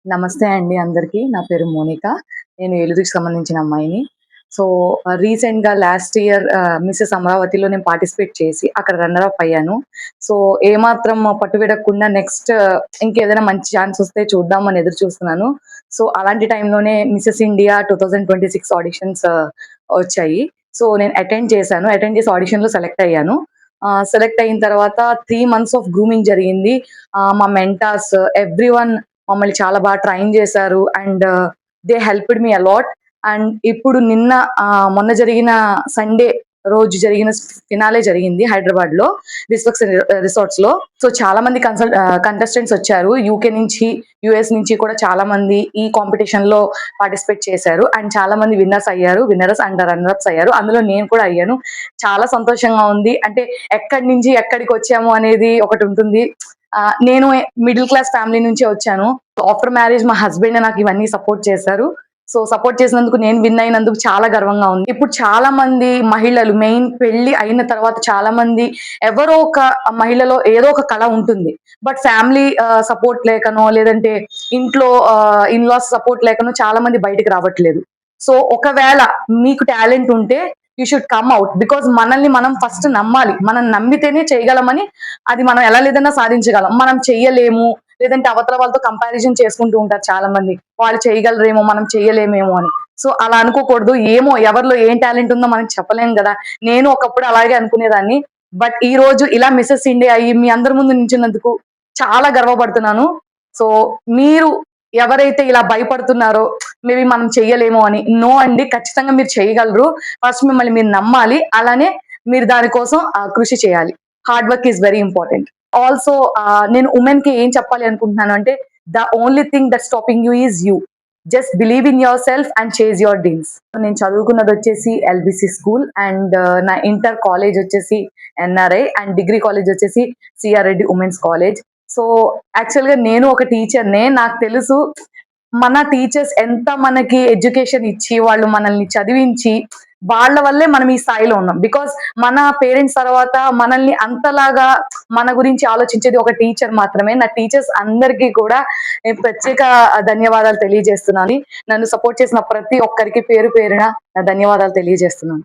నమస్తే అండి అందరికీ. నా పేరు మోనిక. నేను ఏలూరుకి సంబంధించిన అమ్మాయిని. సో, రీసెంట్‌గా లాస్ట్ ఇయర్ మిసెస్ అమరావతిలో నేను పార్టిసిపేట్ చేసి అక్కడ రన్నర్ అప్ అయ్యాను. సో, ఏమాత్రం పట్టు విడకుండా నెక్స్ట్ ఇంకేదైనా మంచి ఛాన్స్ వస్తే చూద్దాం అని ఎదురు చూస్తున్నాను. సో, అలాంటి టైంలోనే మిసెస్ ఇండియా 2026 ఆడిషన్స్ వచ్చాయి. సో, నేను అటెండ్ చేశాను. అటెండ్ చేసి ఆడిషన్‌లో సెలెక్ట్ అయ్యాను. సెలెక్ట్ అయిన తర్వాత 3 మంత్స్ ఆఫ్ గ్రూమింగ్ జరిగింది. మా మెంటార్స్ ఎవ్రీవన్ మమ్మల్ని చాలా బాగా ట్రైన్ చేశారు. And they helped me a lot. And ఇప్పుడు మొన్న జరిగిన సండే రోజు జరిగిన ఫినాలే జరిగింది హైదరాబాద్ లో డిస్ట్రిక్ట్స్ రిసార్ట్స్ లో. సో చాలా మంది కంటెస్టెంట్స్ వచ్చారు. యూకే నుంచి, యుఎస్ నుంచి కూడా చాలా మంది ఈ కాంపిటీషన్ లో పార్టిసిపేట్ చేశారు. అండ్ చాలా మంది విన్నర్స్ అండ్ రన్నర్స్ అయ్యారు. అందులో నేను కూడా అయ్యాను. చాలా సంతోషంగా ఉంది. అంటే ఎక్కడి నుంచి ఎక్కడికి వచ్చాము అనేది ఒకటి ఉంటుంది. నేను మిడిల్ క్లాస్ ఫ్యామిలీ నుంచే వచ్చాను. ఆఫ్టర్ మ్యారేజ్ మా హస్బెండ్ నాకు ఇవన్నీ సపోర్ట్ చేశారు. సో సపోర్ట్ చేసినందుకు, నేను విన్ అయినందుకు చాలా గర్వంగా ఉంది. ఇప్పుడు చాలా మంది మహిళలు మెయిన్ పెళ్లి అయిన తర్వాత చాలా మంది ఎవరో ఒక మహిళలో ఏదో ఒక కళ ఉంటుంది. బట్ ఫ్యామిలీ సపోర్ట్ లేకనో, లేదంటే ఇంట్లో ఇన్లాస్ సపోర్ట్ లేకనో చాలా మంది బయటికి రావట్లేదు. సో ఒకవేళ మీకు టాలెంట్ ఉంటే you should come out. Because మనల్ని మనం ఫస్ట్ నమ్మాలి. మనం నమ్మితేనే చేయగలమని. అది మనం ఎలా లేదన్నా సాధించగలం. మనం చెయ్యలేము, లేదంటే అవతల వాళ్ళతో కంపారిజన్ చేసుకుంటూ ఉంటారు చాలా మంది. వాళ్ళు చేయగలరేమో, మనం చెయ్యలేమేమో అని. సో అలా అనుకోకూడదు. ఏమో ఎవరిలో ఏం టాలెంట్ ఉందో మనం చెప్పలేం కదా. నేను ఒకప్పుడు అలాగే అనుకునేదాన్ని. బట్ ఈ రోజు ఇలా మిసెస్ ఇండియా అయ్యి మీ అందరి ముందు నించున్నందుకు చాలా గర్వపడుతున్నాను. సో మీరు ఎవరైతే ఇలా భయపడుతున్నారో మేబీ మనం చెయ్యలేమో అని, నో అండి, ఖచ్చితంగా మీరు చేయగలరు. ఫస్ట్ మిమ్మల్ని మీరు నమ్మాలి. అలానే మీరు దానికోసం కృషి చేయాలి. Hard work is very important. Also నేను ఉమెన్ కి ఏం చెప్పాలి అనుకుంటున్నాను అంటే, the only thing that stopping you is you. Just believe in your self and chase your dreams. నేను చదువుకున్నది వచ్చేసి ఎల్బిసి స్కూల్. అండ్ నా ఇంటర్ కాలేజ్ వచ్చేసి ఎన్ఆర్ఐ. అండ్ డిగ్రీ కాలేజ్ వచ్చేసి CR Reddy women's college. So actual గా నేను ఒక టీచర్నే. నాకు తెలుసు మన టీచర్స్ ఎంత మనకి ఎడ్యుకేషన్ ఇచ్చి, వాళ్ళు మనల్ని చదివించి, వాళ్ళ వల్లే మనం ఈ స్థాయిలో ఉన్నాం. బికాస్ మన పేరెంట్స్ తర్వాత మనల్ని అంతలాగా మన గురించి ఆలోచించేది ఒక టీచర్ మాత్రమే. నా టీచర్స్ అందరికీ కూడా నేను ప్రత్యేక ధన్యవాదాలు తెలియజేస్తున్నాను. నన్ను సపోర్ట్ చేసిన ప్రతి ఒక్కరికి పేరు పేరున నా ధన్యవాదాలు తెలియజేస్తున్నాను.